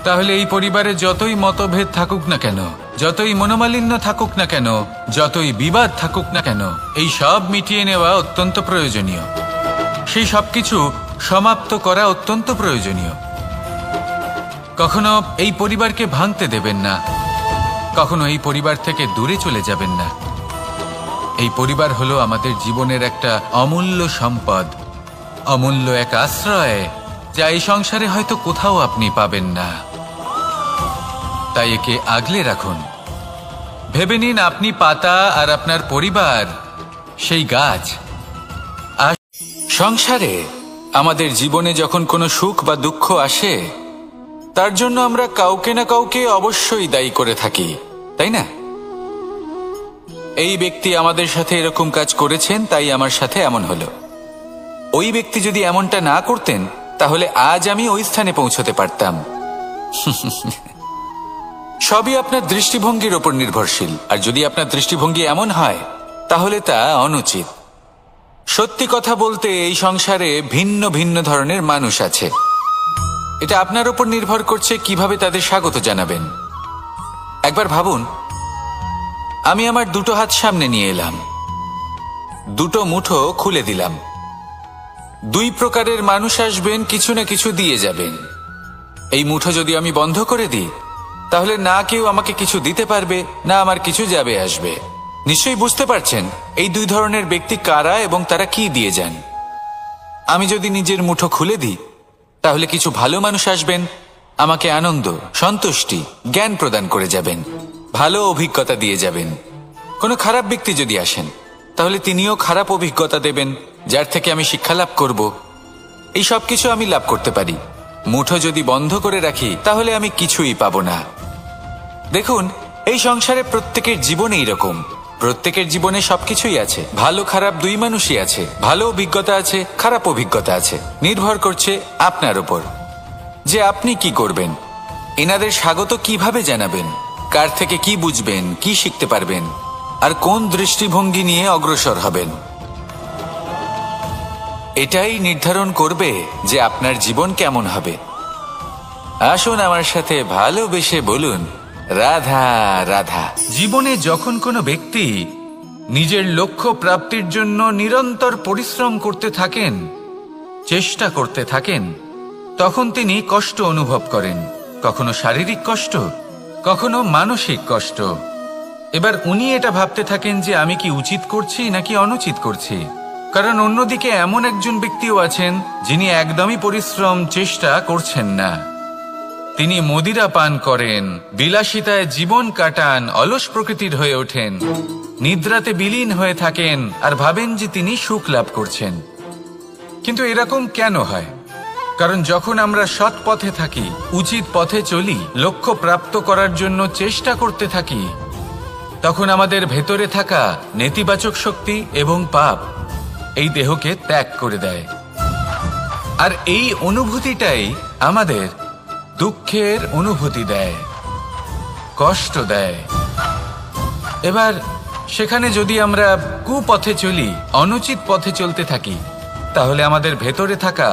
তাহলে এই পরিবারে যতই মতভেদ থাকুক না কেন, যতই মনোমালিন্য থাকুক না কেন, যতই বিবাদ থাকুক না কেন, এই সব মিটিয়ে নেওয়া অত্যন্ত প্রয়োজনীয়। সেই সবকিছু সমাপ্ত করা অত্যন্ত প্রয়োজনীয়। কখনো এই পরিবারকে ভাঙতে দেবেন না, কখনো এই পরিবার থেকে দূরে চলে যাবেন না। এই পরিবার হলো আমাদের জীবনের একটা অমূল্য সম্পদ, অমূল্য এক আশ্রয়, যা এই সংসারে হয়তো কোথাও আপনি পাবেন না। তাই একে আগলে রাখুন। ভেবে নিন আপনি পাতা আর আপনার পরিবার সেই গাছ। আর সংসারে আমাদের জীবনে যখন কোনো সুখ বা দুঃখ আসে, তার জন্য আমরা কাউকে না কাউকে অবশ্যই দায়ী করে থাকি, তাই না? এই ব্যক্তি আমাদের সাথে এরকম কাজ করেছেন, তাই আমার সাথে এমন হলো। ওই ব্যক্তি যদি এমনটা না করতেন, তাহলে আজ আমি ওই স্থানে পৌঁছতে পারতাম। সবই আপনার দৃষ্টিভঙ্গির ওপর নির্ভরশীল। আর যদি আপনার দৃষ্টিভঙ্গি এমন হয়, তাহলে তা অনুচিত। সত্যি কথা বলতে, এই সংসারে ভিন্ন ভিন্ন ধরনের মানুষ আছে। এটা আপনার ওপর নির্ভর করছে কিভাবে তাদের স্বাগত জানাবেন। একবার ভাবুন, আমি আমার দুটো হাত সামনে নিয়ে এলাম, দুটো মুঠো খুলে দিলাম। দুই প্রকারের মানুষ আসবেন, কিছু না কিছু দিয়ে যাবেন। এই মুঠো যদি আমি বন্ধ করে দিই, তাহলে না কেউ আমাকে কিছু দিতে পারবে, না আমার কিছু যাবে আসবে। নিশ্চয়ই বুঝতে পারছেন এই দুই ধরনের ব্যক্তি কারা এবং তারা কি দিয়ে যান। আমি যদি নিজের মুঠো খুলে দিই, তাহলে কিছু ভালো মানুষ আসবেন, আমাকে আনন্দ, সন্তুষ্টি, জ্ঞান প্রদান করে যাবেন, ভালো অভিজ্ঞতা দিয়ে যাবেন। কোনো খারাপ ব্যক্তি যদি আসেন, তাহলে তিনিও খারাপ অভিজ্ঞতা দেবেন, যার থেকে আমি শিক্ষা লাভ করব। এই সব কিছু আমি লাভ করতে পারি। মুঠো যদি বন্ধ করে রাখি, তাহলে আমি কিছুই পাবো না। দেখুন, এই সংসারে প্রত্যেকের জীবনে এইরকম। প্রত্যেকের জীবনে সবকিছুই আছে, ভালো খারাপ দুই মানুষই আছে। ভালো অভিজ্ঞতা আছে, খারাপ অভিজ্ঞতা আছে। নির্ভর করছে আপনার উপর যে আপনি কি করবেন, এনাদের স্বাগত কিভাবে জানাবেন, কার থেকে কি বুঝবেন, কি শিখতে পারবেন, আর কোন দৃষ্টিভঙ্গি নিয়ে অগ্রসর হবেন। এটাই নির্ধারণ করবে যে আপনার জীবন কেমন হবে। আসুন আমার সাথে ভালোবেসে বলুন, রাধা রাধা। জীবনে যখন কোনো ব্যক্তি নিজের লক্ষ্য প্রাপ্তির জন্য নিরন্তর পরিশ্রম করতে থাকেন, চেষ্টা করতে থাকেন, তখন তিনি কষ্ট অনুভব করেন। কখনো শারীরিক কষ্ট, কখনো মানসিক কষ্ট। এবার উনি এটা ভাবতে থাকেন যে আমি কি উচিত করছি নাকি অনুচিত করছি। কারণ অন্যদিকে এমন একজন ব্যক্তিও আছেন যিনি একদমই পরিশ্রম, চেষ্টা করছেন না। তিনি মদিরা পান করেন, বিলাসিতায় জীবন কাটান, অলস প্রকৃতির হয়ে ওঠেন, নিদ্রাতে বিলীন হয়ে থাকেন আর ভাবেন যে তিনি সুখ লাভ করছেন। কিন্তু এরকম কেন হয়? কারণ যখন আমরা সৎ পথে থাকি, উচিত পথে চলি, লক্ষ্য প্রাপ্ত করার জন্য চেষ্টা করতে থাকি, তখন আমাদের ভেতরে থাকা নেতিবাচক শক্তি এবং পাপ এই দেহকে ত্যাগ করে দেয়। আর এই অনুভূতিটাই আমাদের দুঃখের অনুভূতি দেয়, কষ্ট দেয়। এবার সেখানে যদি আমরা কুপথে চলি, অনুচিত পথে চলতে থাকি, তাহলে আমাদের ভেতরে থাকা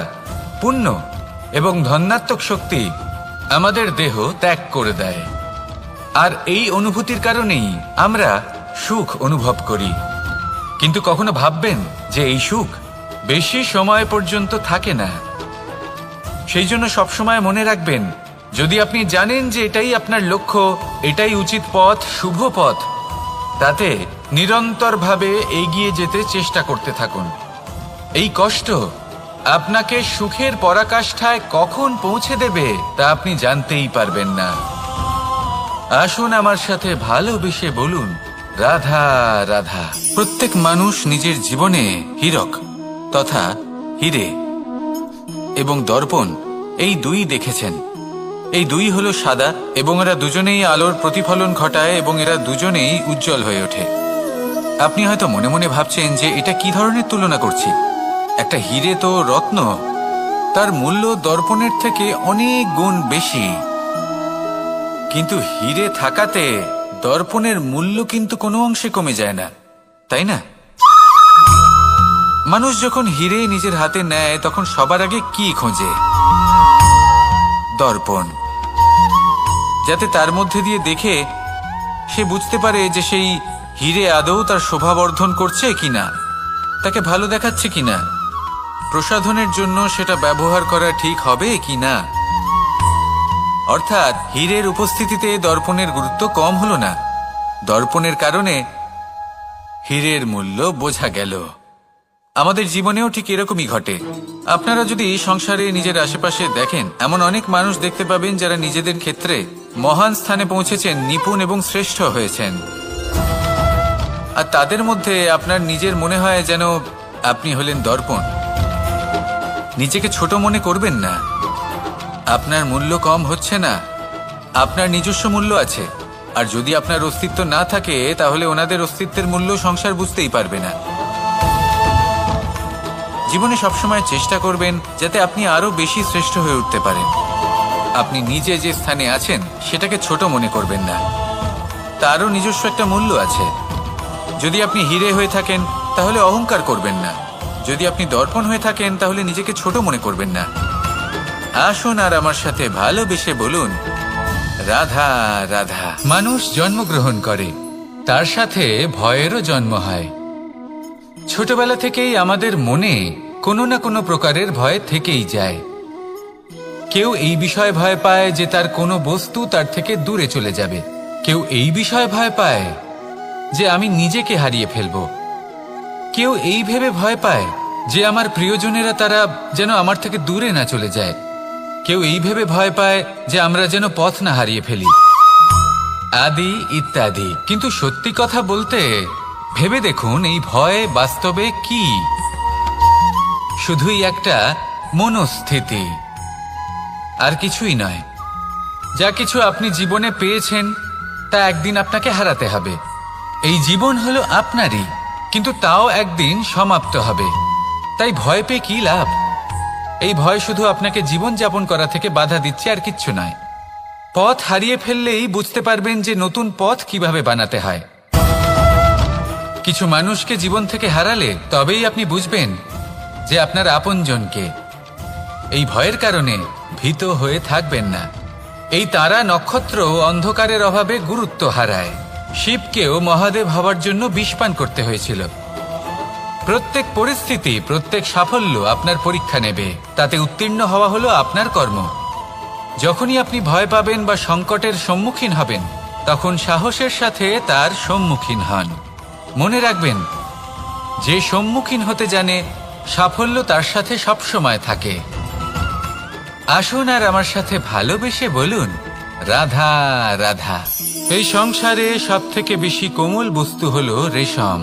পুণ্য এবং ধনাত্মক শক্তি আমাদের দেহ ত্যাগ করে দেয়। আর এই অনুভূতির কারণেই আমরা সুখ অনুভব করি। কিন্তু কখনো ভাববেন যে এই সুখ বেশি সময় পর্যন্ত থাকে না। সেই জন্য সবসময় মনে রাখবেন, যদি আপনি জানেন যে এটাই আপনার লক্ষ্য, এটাই উচিত পথ, শুভ পথ, তাতে নিরন্তরভাবে এগিয়ে যেতে চেষ্টা করতে থাকুন। এই কষ্ট আপনাকে সুখের পরাকাষ্ঠায় কখন পৌঁছে দেবে তা আপনি জানতেই পারবেন না। আসুন আমার সাথে ভালোবেসে বলুন, রাধা রাধা। প্রত্যেক মানুষ নিজের জীবনে হীরক তথা হীরে এবং দর্পণ এই দুই দেখেছেন এই দুই হলো সাদা এবং এরা দুজনেই আলোর প্রতিফলন ঘটায় এবং এরা দুজনেই উজ্জ্বল হয়ে ওঠে। আপনি হয়তো মনে মনে ভাবছেন যে এটা কি ধরনের তুলনা করছি। একটা হিরে তো রত্ন, তার মূল্য দর্পণের থেকে অনেক গুণ বেশি, কিন্তু হিরে থাকাতে দর্পণের মূল্য কিন্তু কোনো অংশে কমে যায় না, তাই না? মানুষ যখন হিরে নিজের হাতে নেয় তখন সবার আগে কি খোঁজে? দর্পণ, যাতে তার মধ্যে দিয়ে দেখে সে বুঝতে পারে যে সেই হিরে আদৌ তার শোভাবর্ধন করছে কিনা, তাকে ভালো দেখাচ্ছে কিনা, প্রসাধনের জন্য সেটা ব্যবহার করা ঠিক হবে কিনা। অর্থাৎ হীরের উপস্থিতিতে দর্পণের গুরুত্ব কম হলো না, দর্পণের কারণে হীরের মূল্য বোঝা গেল। আমাদের জীবনেও ঠিক এরকমই ঘটে। আপনারা যদি সংসারে নিজের আশেপাশে দেখেন, এমন অনেক মানুষ দেখতে পাবেন যারা নিজেদের ক্ষেত্রে মহান স্থানে পৌঁছেছেন, নিপুণ এবং শ্রেষ্ঠ হয়েছেন, আর তাদের মধ্যে আপনার নিজের মনে হয় যেন আপনি হলেন দর্পণ। নিজেকে ছোট মনে করবেন না। আপনার মূল্য কম হচ্ছে না, আপনার নিজস্ব মূল্য আছে, আর যদি আপনার অস্তিত্ব না থাকে তাহলে ওনাদের অস্তিত্বের মূল্য সংসার বুঝতেই পারবে না। জীবনে সবসময় চেষ্টা করবেন যাতে আপনি আরো বেশি শ্রেষ্ঠ হয়ে উঠতে পারেন। আপনি নিজে যে স্থানে আছেন সেটাকে ছোট মনে করবেন না, তারও নিজস্ব একটা মূল্য আছে। যদি আপনি হিরে হয়ে থাকেন তাহলে অহংকার করবেন না, যদি আপনি দর্পণ হয়ে থাকেন তাহলে নিজেকে ছোট মনে করবেন না। আসুন আর আমার সাথে ভালোবেসে বলুন, রাধা রাধা। মানুষ জন্মগ্রহণ করে, তার সাথে ভয়েরও জন্ম হয়। ছোটবেলা থেকেই আমাদের মনে কোনো না কোনো প্রকারের ভয় থেকেই যায়। কেউ এই বিষয়ে ভয় পায় যে তার কোনো বস্তু তার থেকে দূরে চলে যাবে, কেউ এই বিষয়ে ভয় পায় যে আমি নিজেকে হারিয়ে ফেলব, কেউ এই ভেবে ভয় পায় যে আমার প্রিয়জনেরা তারা যেন আমার থেকে দূরে না চলে যায়, কেউ এই ভেবে ভয় পায় যে আমরা যেন পথ না হারিয়ে ফেলি, আদি ইত্যাদি। কিন্তু সত্যি কথা বলতে ভেবে দেখুন, এই ভয় বাস্তবে কি? শুধুই একটা মনস্থিতি, আর কিছুই নয়। যা কিছু আপনি জীবনে পেয়েছেন তা একদিন আপনাকে হারাতে হবে। এই জীবন হলো আপনারই, কিন্তু তাও একদিন সমাপ্ত হবে। তাই ভয় পেয়ে কি লাভ? এই ভয় শুধু আপনাকে জীবন যাপন করা থেকে বাধা দিচ্ছে, আর কিচ্ছু নয়। পথ হারিয়ে ফেললেই বুঝতে পারবেন যে নতুন পথ কিভাবে বানাতে হয়। কিছু মানুষকে জীবন থেকে হারালে তবেই আপনি বুঝবেন যে আপনার আপনজনকে। এই ভয়ের কারণে ভীত হয়ে থাকবেন না। এই তারা নক্ষত্র অন্ধকারের অভাবে গুরুত্ব হারায়। শিবকেও মহাদেব হওয়ার জন্য বিষ পান করতে হয়েছিল। প্রত্যেক পরিস্থিতি, প্রত্যেক সাফল্য আপনার পরীক্ষা নেবে, তাতে উত্তীর্ণ হওয়া হলো আপনার কর্ম। যখনই আপনি ভয় পাবেন বা সংকটের সম্মুখীন হবেন, তখন সাহসের সাথে তার সম্মুখীন হন। মনে রাখবেন, যে সম্মুখীন হতে জানে সাফল্য তার সাথে সবসময় থাকে। আসুন আর আমার সাথে ভালোবেসে বলুন, রাধা রাধা। এই সংসারে সব থেকে বেশি কোমল বস্তু হলো রেশম।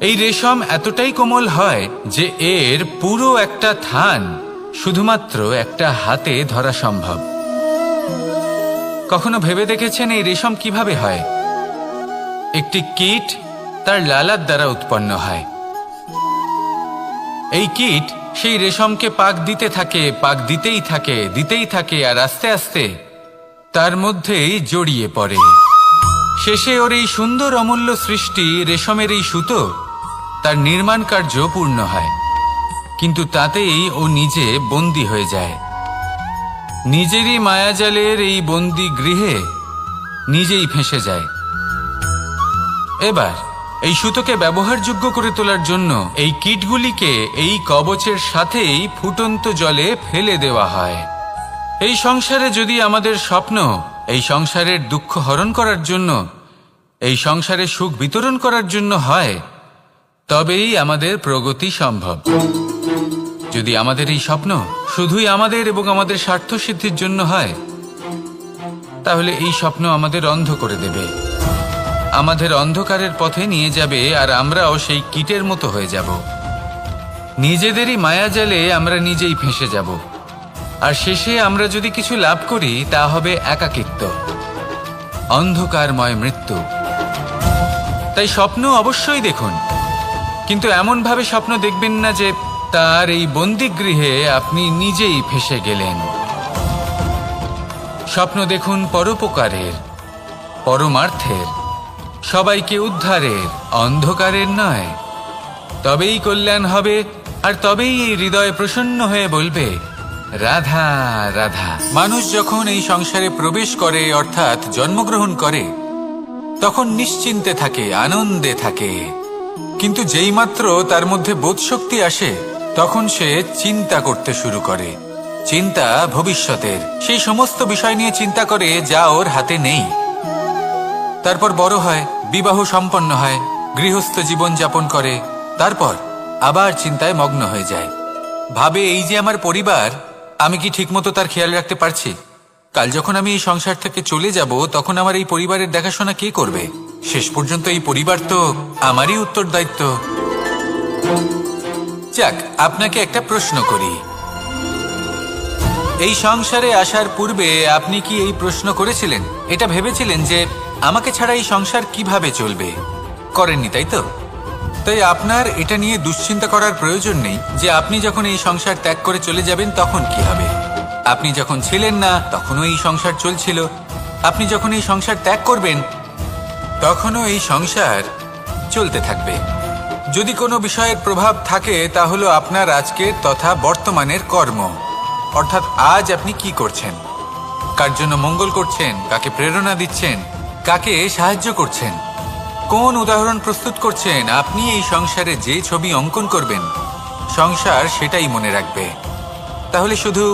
এই রেশম এতটাই কোমল হয় যে এর পুরো একটা থান শুধুমাত্র একটা হাতে ধরা সম্ভব। কখনো ভেবে দেখেছেন এই রেশম কিভাবে হয়? একটি কীট তার লালার দ্বারা উৎপন্ন হয়। এই কীট সেই রেশমকে পাক দিতে থাকে, পাক দিতেই থাকে, আর আস্তে আস্তে তার মধ্যেই জড়িয়ে পড়ে। শেষে ওর এই সুন্দর অমূল্য সৃষ্টি রেশমের এই সুতো, তার নির্মাণ কার্য পূর্ণ হয়, কিন্তু তাতেই ও নিজে বন্দী হয়ে যায়। নিজেরই মায়াজালের এই বন্দী গৃহে নিজেই ফেঁসে যায়। এবার এই সুতোকে ব্যবহারযোগ্য করে তোলার জন্য এই কীটগুলিকে এই কবচের সাথেই ফুটন্ত জলে ফেলে দেওয়া হয়। এই সংসারে যদি আমাদের স্বপ্ন এই সংসারের দুঃখ হরণ করার জন্য, এই সংসারে সুখ বিতরণ করার জন্য হয়, তবেই আমাদের প্রগতি সম্ভব। যদি আমাদের এই স্বপ্ন শুধুই আমাদের এবং আমাদের স্বার্থ সিদ্ধির জন্য হয়, তাহলে এই স্বপ্ন আমাদের অন্ধ করে দেবে, আমাদের অন্ধকারের পথে নিয়ে যাবে, আর আমরাও সেই কীটের মতো হয়ে যাব। নিজেদেরই মায়াজালে আমরা নিজেই ফেঁসে যাব। আর শেষে আমরা যদি কিছু লাভ করি তা হবে একাকিত্ব, অন্ধকারময় মৃত্যু। তাই স্বপ্ন অবশ্যই দেখুন, কিন্তু এমনভাবে স্বপ্ন দেখবেন না যে তার এই বন্দিগৃহে আপনি নিজেই ফেঁসে গেলেন। স্বপ্ন দেখুন পরোপকারের, পরমার্থের, সবাইকে উদ্ধারের, অন্ধকারের নয়। তবেই কল্যাণ হবে, আর তবেই এই হৃদয় প্রসন্ন হয়ে বলবে রাধা রাধা। মানুষ যখন এই সংসারে প্রবেশ করে অর্থাৎ জন্মগ্রহণ করে তখন নিশ্চিন্তে থাকে, আনন্দে থাকে। কিন্তু যেই মাত্র তার মধ্যে বোধশক্তি আসে তখন সে চিন্তা করতে শুরু করে। চিন্তা ভবিষ্যতের, সেই সমস্ত বিষয় নিয়ে চিন্তা করে যা ওর হাতে নেই। তারপর বড় হয়, বিবাহ সম্পন্ন হয়, গৃহস্থ জীবন যাপন করে, তারপর আবার চিন্তায় মগ্ন হয়ে যায়। ভাবে এই যে আমার পরিবার, আমি কি ঠিকমতো তার খেয়াল রাখতে পারছি? কাল যখন আমি এই সংসার থেকে চলে যাব তখন আমার এই পরিবারের দেখাশোনা কে করবে? শেষ পর্যন্ত এই পরিবার তো আমারই উত্তরদায়িত্ব। যাক, আপনাকে একটা প্রশ্ন করি, এই সংসারে আসার পূর্বে আপনি কি এই প্রশ্ন করেছিলেন, এটা ভেবেছিলেন যে আমাকে ছাড়া এই সংসার কিভাবে চলবে? করেননি, তাই তো? তাই আপনার এটা নিয়ে দুশ্চিন্তা করার প্রয়োজন নেই যে আপনি যখন এই সংসার ত্যাগ করে চলে যাবেন তখন কি হবে। আপনি যখন ছিলেন না তখনও এই সংসার চলছিল, আপনি যখন এই সংসার ত্যাগ করবেন তখনও এই সংসার চলতে থাকবে। যদি কোনো বিষয়ের প্রভাব থাকে তা হলো আপনার আজকের তথা বর্তমানের কর্ম, অর্থাৎ আজ আপনি কি করছেন, কার জন্য মঙ্গল করছেন, কাকে প্রেরণা দিচ্ছেন, কাকে সাহায্য করছেন, কোন উদাহরণ প্রস্তুত করছেন। আপনি এই সংসারে যে ছবি অঙ্কন করবেন সংসার সেটাই মনে রাখবে। তাহলে শুধু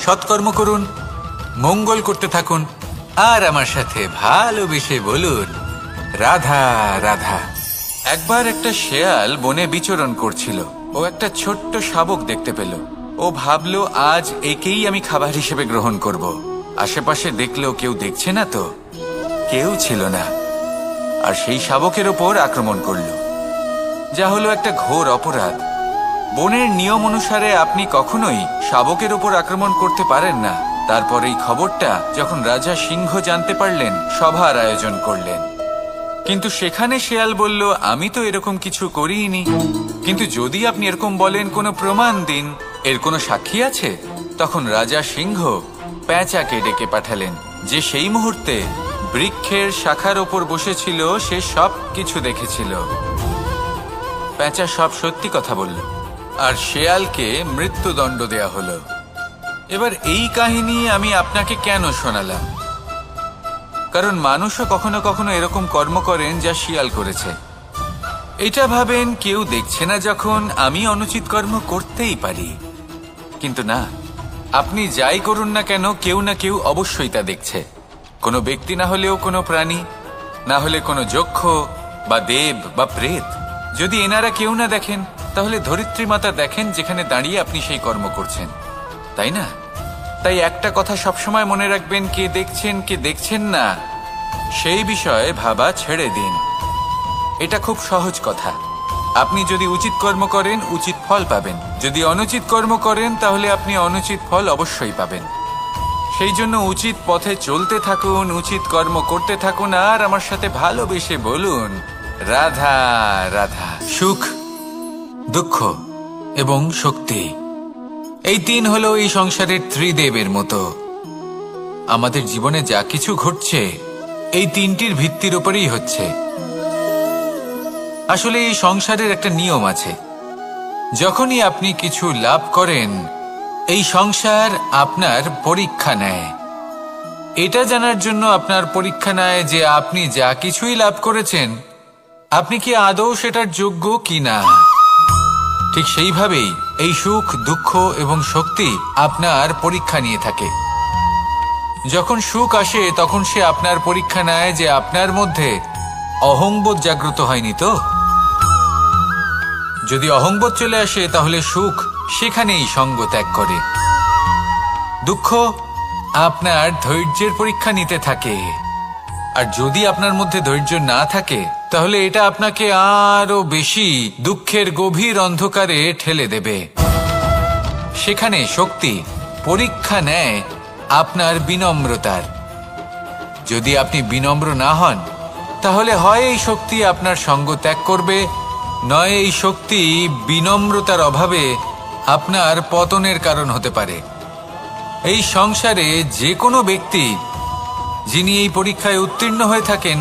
সৎকর্ম করুন, মঙ্গল করতে থাকুন, আর আমার সাথে ভালোবেসে বলুন রাধা রাধা। একবার একটা শেয়াল বনে বিচরণ করছিল। ও একটা ছোট্ট শাবক দেখতে পেল। ও ভাবলো আজ একেই আমি খাবার হিসেবে গ্রহণ করব। আশেপাশে দেখলো কেউ দেখছে না তো, কেউ ছিল না, আর সেই শাবকের ওপর আক্রমণ করলো, যা হলো একটা ঘোর অপরাধ। বনের নিয়ম অনুসারে আপনি কখনোই শাবকের ওপর আক্রমণ করতে পারেন না। তারপর এই খবরটা যখন রাজা সিংহ জানতে পারলেন, সভার আয়োজন করলেন। কিন্তু সেখানে শেয়াল বলল, আমি তো এরকম কিছু করিনি। কিন্তু যদি আপনি এরকম বলেন, কোনো প্রমাণ দিন, এর কোনো সাক্ষী আছে? তখন রাজা সিংহ পেঁচাকে ডেকে পাঠালেন, যে সেই মুহূর্তে বৃক্ষের শাখার ওপর বসেছিল, সে সব কিছু দেখেছিল। পেঁচা সব সত্যি কথা বলল, আর শেয়ালকে মৃত্যুদণ্ড দেয়া হলো। এবার এই কাহিনী আমি আপনাকে কেন শোনালাম? কারণ মানুষও কখনো কখনো এরকম কর্ম করেন যা শিয়াল করেছে। এটা ভাবেন কেউ দেখছে না যখন আমি অনুচিত কর্ম করতেই পারি। কিন্তু না, আপনি যাই করুন না কেন কেউ না কেউ অবশ্যই তা দেখছে। কোনো ব্যক্তি না হলেও কোনো প্রাণী, না হলে কোনো যক্ষ বা দেব বা প্রেত। যদি এনারা কেউ না দেখেন তাহলে ধরিত্রী মাতা দেখেন, যেখানে দাঁড়িয়ে আপনি সেই কর্ম করছেন, তাই না? তাই একটা কথা সবসময় মনে রাখবেন, কে দেখছেন কে দেখছেন না সেই বিষয়ে ভাবা ছেড়ে দিন। এটা খুব সহজ কথা। আপনি যদি উচিত কর্ম করেন উচিত ফল পাবেন, যদি অনুচিত কর্ম করেন তাহলে আপনি অনুচিত ফল অবশ্যই পাবেন। সেই জন্য উচিত পথে চলতে থাকুন, উচিত কর্ম করতে থাকুন, আর আমার সাথে ভালোবেসে বলুন রাধা রাধা। সুখ, দুঃখ এবং শক্তি, এই তিন হলো এই সংসারের ত্রিদেবের মতো। আমাদের জীবনে যা কিছু ঘটছে এই তিনটির ভিত্তির উপরেই হচ্ছে। আসলে এই সংসারের একটা নিয়ম আছে, যখনই আপনি কিছু লাভ করেন এই সংসার আপনার পরীক্ষা নেয়। এটা জানার জন্য আপনার পরীক্ষা নেয় যে আপনি যা কিছুই লাভ করেছেন আপনি কি আদৌ সেটার যোগ্য কিনা। ঠিক সেইভাবেই এই সুখ, দুঃখ এবং শক্তি আপনার পরীক্ষা নিয়ে থাকে। যখন সুখ আসে তখন সে আপনার পরীক্ষা নেয় যে আপনার মধ্যে অহংবোধ জাগ্রত হয়নি তো। যদি অহংবোধ চলে আসে তাহলে সুখ সেখানেই সঙ্গ ত্যাগ করে। দুঃখ আপনার ধৈর্যের পরীক্ষা নিতে থাকে, আর যদি আপনার মধ্যে ধৈর্য না থাকে তাহলে এটা আপনাকে আরো বেশি দুঃখের গভীর অন্ধকারে ঠেলে দেবে। সেখানে শক্তি পরীক্ষা নেয় আপনার বিনম্রতার। যদি আপনি বিনম্র না হন, তাহলে হয় এই শক্তি আপনার সঙ্গ ত্যাগ করবে, নয় এই শক্তি বিনম্রতার অভাবে আপনার পতনের কারণ হতে পারে। এই সংসারে যে কোনো ব্যক্তি যিনি এই পরীক্ষায় উত্তীর্ণ হয়ে থাকেন,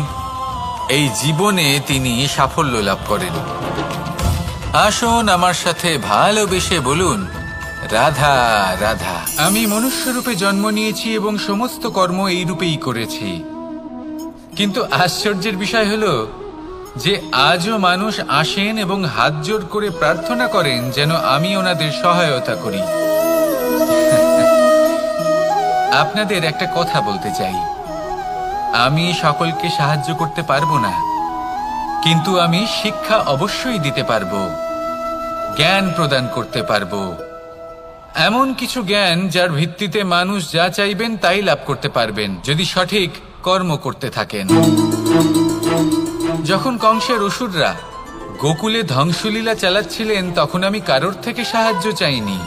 এই জীবনে তিনি সাফল্য লাভ করেন। আসুন আমার সাথে ভালোবেসে বলুন, রাধা রাধা। আমি মনুষ্য রূপে জন্ম নিয়েছি এবং সমস্ত কর্ম এই রূপেই করেছি, কিন্তু আশ্চর্যের বিষয় হলো যে আজও মানুষ আসেন এবং হাত জোড় করে প্রার্থনা করেন যেন আমি ওনাদের সহায়তা করি। আপনাদের একটা কথা বলতে চাই, আমি সকলকে সাহায্য করতে পারবো না, কিন্তু আমি শিক্ষা অবশ্যই দিতে পারবো, জ্ঞান প্রদান করতে পারবো, এমন কিছু জ্ঞান যার ভিত্তিতে মানুষ যা চাইবেন তাই লাভ করতে পারবেন যদি সঠিক কর্ম করতে থাকেন। যখন কংসের অসুররা গোকুলে ধ্বংসলীলা চালাচ্ছিলেন, তখন আমি কারোর থেকে সাহায্য চাইনি।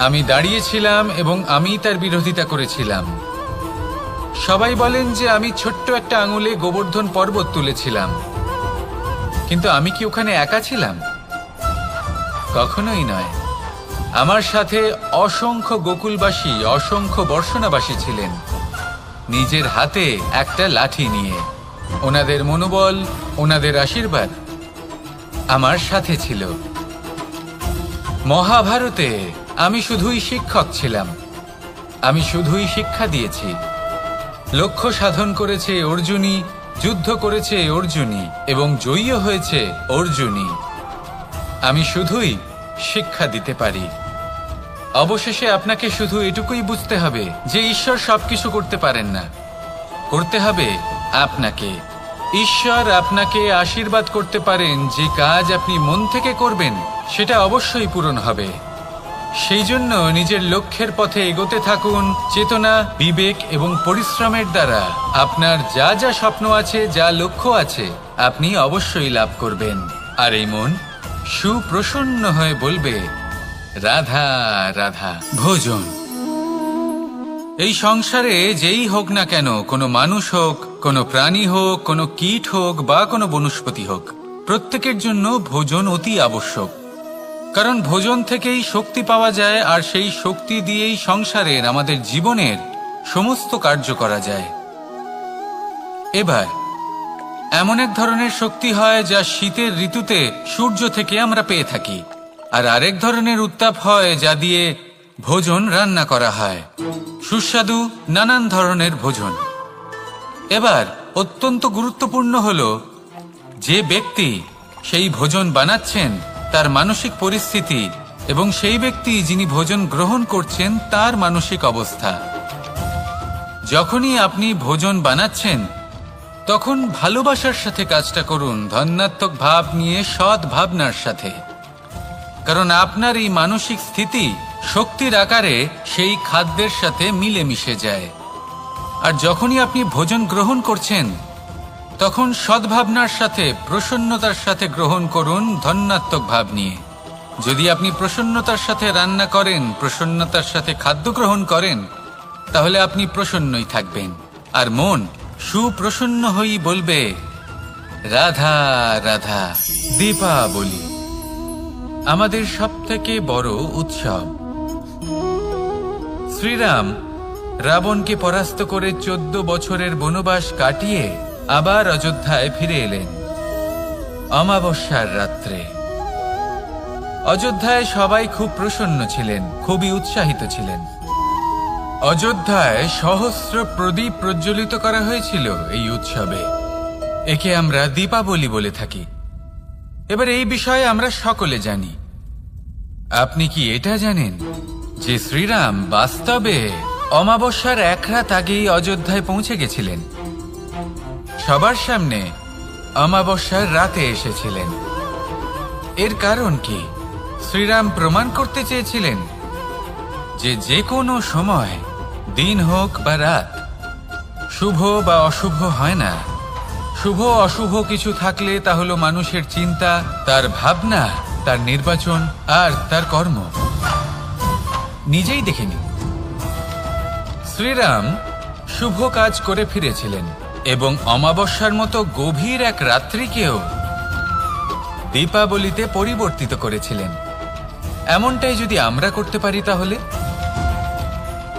আমি দাঁড়িয়েছিলাম এবং আমি তার বিরোধিতা করেছিলাম। সবাই বলেন যে আমি ছোট্ট একটা আঙুলে গোবর্ধন পর্বত তুলেছিলাম, কিন্তু আমি কি ওখানে একা ছিলাম? কখনোই নয়। আমার সাথে অসংখ্য গোকুলবাসী, অসংখ্য বর্ষণাবাসী ছিলেন, নিজের হাতে একটা লাঠি নিয়ে। ওনাদের মনোবল, ওনাদের আশীর্বাদ আমার সাথে ছিল। মহাভারতে আমি শুধুই শিক্ষক ছিলাম, আমি শুধুই শিক্ষা দিয়েছি। লক্ষ্য সাধন করেছে অর্জুনই, যুদ্ধ করেছে অর্জুনই এবং জয়ী হয়েছে অর্জুনই। আমি শুধুই শিক্ষা দিতে পারি। অবশেষে আপনাকে শুধু এটুকুই বুঝতে হবে যে ঈশ্বর সবকিছু করতে পারেন না, করতে হবে আপনাকে। ঈশ্বর আপনাকে আশীর্বাদ করতে পারেন যে কাজ আপনি মন থেকে করবেন সেটা অবশ্যই পূরণ হবে। সেই জন্য নিজের লক্ষ্যের পথে এগোতে থাকুন। চেতনা, বিবেক এবং পরিশ্রমের দ্বারা আপনার যা যা স্বপ্ন আছে, যা লক্ষ্য আছে, আপনি অবশ্যই লাভ করবেন। আর এই মন সুপ্রসন্ন হয়ে বলবে, রাধা রাধা। ভোজন। এই সংসারে যেই হোক না কেন, কোনো মানুষ হোক, কোনো প্রাণী হোক, কোনো কীট হোক বা কোনো বনস্পতি হোক, প্রত্যেকের জন্য ভোজন অতি আবশ্যক। কারণ ভোজন থেকেই শক্তি পাওয়া যায়, আর সেই শক্তি দিয়েই সংসারের, আমাদের জীবনের সমস্ত কার্য করা যায়। এবার এমন এক ধরনের শক্তি হয় যা শীতের ঋতুতে সূর্য থেকে আমরা পেয়ে থাকি, আর আরেক ধরনের উত্তাপ হয় যা দিয়ে ভোজন রান্না করা হয়, সুস্বাদু নানান ধরনের ভোজন। এবার অত্যন্ত গুরুত্বপূর্ণ হলো যে ব্যক্তি সেই ভোজন বানাচ্ছেন তার মানসিক পরিস্থিতি এবং সেই ব্যক্তি যিনি ভোজন গ্রহণ করছেন তার মানসিক অবস্থা। যখনই আপনি ভোজন বানাচ্ছেন তখন ভালোবাসার সাথে কাজটা করুন, ধন্যাত্মক ভাব নিয়ে, সৎ ভাবনার সাথে। কারণ আপনার এই মানসিক স্থিতি শক্তির আকারে সেই খাদ্যের সাথে মিলে মিশে যায়। আর যখনই আপনি ভোজন গ্রহণ করছেন তখন সদ্ভাবনার সাথে, প্রসন্নতার সাথে গ্রহণ করুন, ধন্যাত্মক ভাব নিয়ে। যদি আপনি প্রসন্নতার সাথে রান্না করেন, প্রসন্নতার সাথে খাদ্য গ্রহণ করেন, তাহলে আপনি প্রসন্নই থাকবেন। আর মন সুপ্রসন্ন হয়েই বলবে, রাধা রাধা। দীপাবলি আমাদের সবথেকে বড় উৎসব। শ্রীরাম রাবণকে পরাস্ত করে 14 বছরের বনবাস কাটিয়ে আবার অযোধ্যায় ফিরে এলেন অমাবস্যার রাত্রে। অযোধ্যায় সবাই খুব প্রসন্ন ছিলেন, খুবই উৎসাহিত ছিলেন। অযোধ্যায় সহস্র প্রদীপ প্রজ্বলিত করা হয়েছিল এই উৎসবে। একে আমরা দীপাবলি বলে থাকি। এবার এই বিষয়ে আমরা সকলে জানি। আপনি কি এটা জানেন যে শ্রীরাম বাস্তবে অমাবস্যার এক রাত আগেই অযোধ্যায় পৌঁছে গেছিলেন? সবার সামনে অমাবস্যার রাতে এসেছিলেন। এর কারণ কি? শ্রীরাম প্রমাণ করতে চেয়েছিলেন যে যে কোনো সময়, দিন হোক বা রাত, শুভ বা অশুভ হয় না। শুভ অশুভ কিছু থাকলে তা হলো মানুষের চিন্তা, তার ভাবনা, তার নির্বাচন আর তার কর্ম। নিজেই দেখে নিন, শ্রীরাম শুভ কাজ করে ফিরেছিলেন এবং অমাবস্যার মতো গভীর এক রাত্রিকেও দীপাবলিতে পরিবর্তিত করেছিলেন। এমনটাই যদি আমরা করতে পারি, তাহলে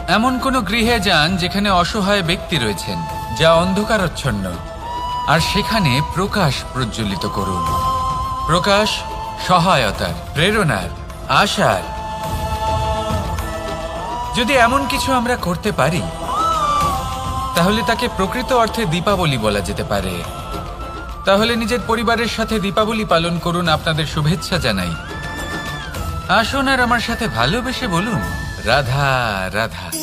এমন কোনো গৃহে যান যেখানে অসহায় ব্যক্তি রয়েছেন, যা অন্ধকারাচ্ছন্ন, আর সেখানে প্রকাশ প্রজ্বলিত করুন। প্রকাশ সহায়তার, প্রেরণার, আশার। যদি এমন কিছু আমরা করতে পারি, তাহলে তাকে প্রকৃত অর্থে দীপাবলি বলা যেতে পারে। তাহলে নিজের পরিবারের সাথে দীপাবলি পালন করুন। আপনাদের শুভেচ্ছা জানাই। আসুন আর আমার সাথে ভালোবেসে বলুন, রাধা রাধা।